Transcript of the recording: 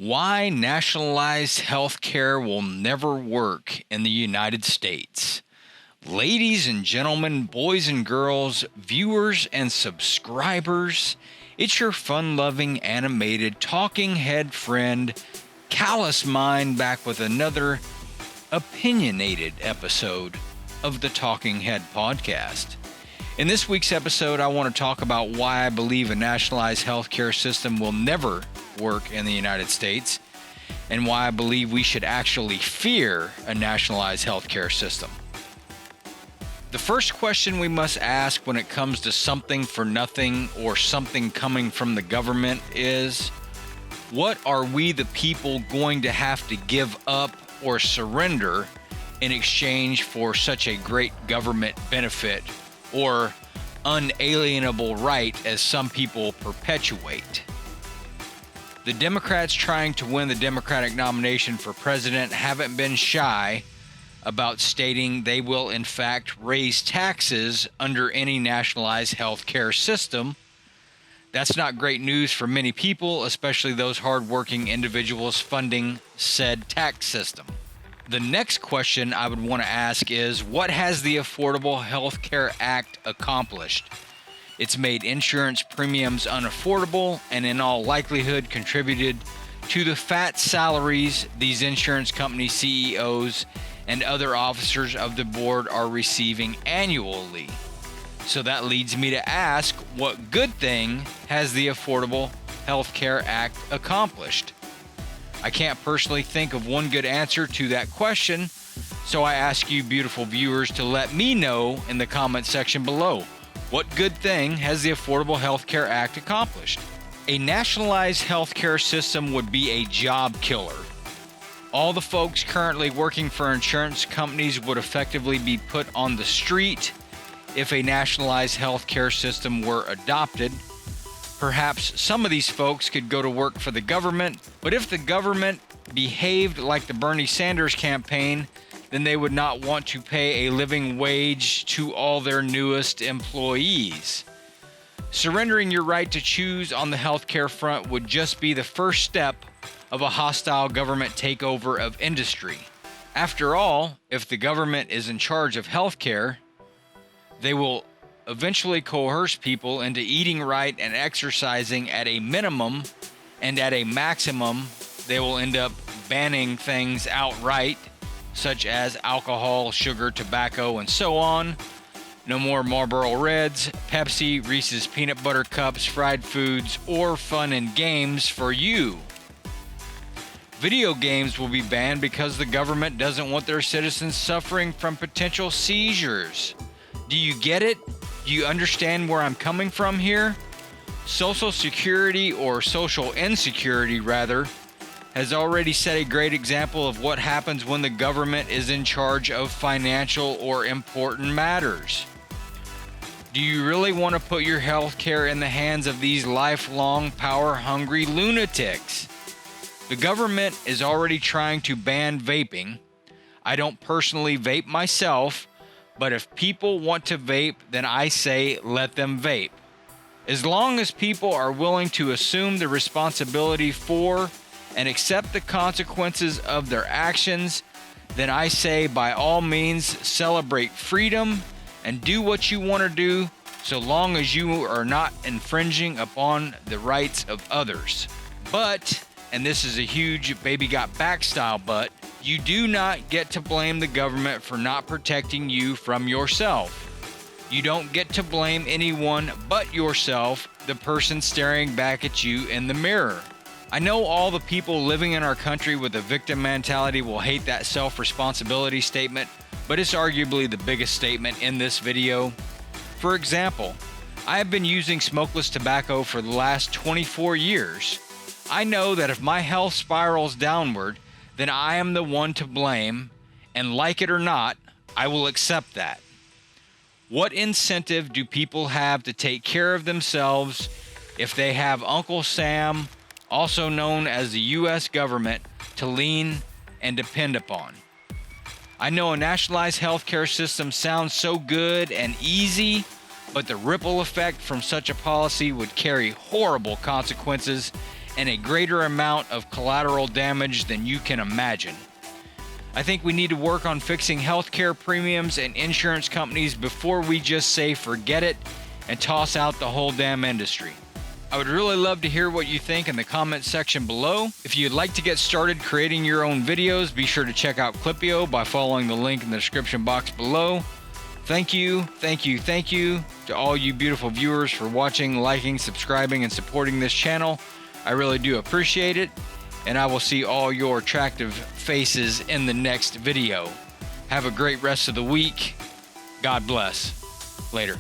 Why nationalized health care will never work in the United States. Ladies and gentlemen, boys and girls, viewers and subscribers, it's your fun-loving, animated, talking head friend, Callous Mind, back with another opinionated episode of the Talking Head podcast. In this week's episode, I want to talk about why I believe a nationalized healthcare system will never work in the United States, and why I believe we should actually fear a nationalized healthcare system. The first question we must ask when it comes to something for nothing or something coming from the government is, what are we the people going to have to give up or surrender in exchange for such a great government benefit or unalienable right as some people perpetuate? The Democrats trying to win the Democratic nomination for president haven't been shy about stating they will in fact raise taxes under any nationalized health care system. That's not great news for many people, especially those hardworking individuals funding said tax system. The next question I would want to ask is, what has the Affordable Health Care Act accomplished? It's made insurance premiums unaffordable and in all likelihood contributed to the fat salaries these insurance company CEOs and other officers of the board are receiving annually. So that leads me to ask, what good thing has the Affordable Health Care Act accomplished? I can't personally think of one good answer to that question, so I ask you beautiful viewers to let me know in the comment section below. What good thing has the Affordable Health Care Act accomplished? A nationalized healthcare system would be a job killer. All the folks currently working for insurance companies would effectively be put on the street if a nationalized healthcare system were adopted. Perhaps some of these folks could go to work for the government, but if the government behaved like the Bernie Sanders campaign, then they would not want to pay a living wage to all their newest employees. Surrendering your right to choose on the healthcare front would just be the first step of a hostile government takeover of industry. After all, if the government is in charge of healthcare, they will eventually coerce people into eating right and exercising at a minimum, and at a maximum, they will end up banning things outright, such as alcohol, sugar, tobacco, and so on. No more Marlboro Reds, Pepsi, Reese's Peanut Butter Cups, fried foods, or fun and games for you. Video games will be banned because the government doesn't want their citizens suffering from potential seizures. Do you get it? Do you understand where I'm coming from here? Social Security, or social insecurity rather, has already set a great example of what happens when the government is in charge of financial or important matters. Do you really want to put your health care in the hands of these lifelong, power-hungry lunatics? The government is already trying to ban vaping. I don't personally vape myself, but if people want to vape, then I say let them vape. As long as people are willing to assume the responsibility for and accept the consequences of their actions, then I say by all means celebrate freedom and do what you want to do, so long as you are not infringing upon the rights of others. But, and this is a huge baby got back style but, you do not get to blame the government for not protecting you from yourself. You don't get to blame anyone but yourself, the person staring back at you in the mirror. I know all the people living in our country with a victim mentality will hate that self-responsibility statement, but it's arguably the biggest statement in this video. For example, I have been using smokeless tobacco for the last 24 years. I know that if my health spirals downward, then I am the one to blame, and like it or not, I will accept that. What incentive do people have to take care of themselves if they have Uncle Sam, also known as the U.S. government, to lean and depend upon? I know a nationalized healthcare system sounds so good and easy, but the ripple effect from such a policy would carry horrible consequences and a greater amount of collateral damage than you can imagine. I think we need to work on fixing healthcare premiums and insurance companies before we just say forget it and toss out the whole damn industry. I would really love to hear what you think in the comments section below. If you'd like to get started creating your own videos, be sure to check out Clipio by following the link in the description box below. Thank you to all you beautiful viewers for watching, liking, subscribing, and supporting this channel. I really do appreciate it, and I will see all your attractive faces in the next video. Have a great rest of the week. God bless. Later.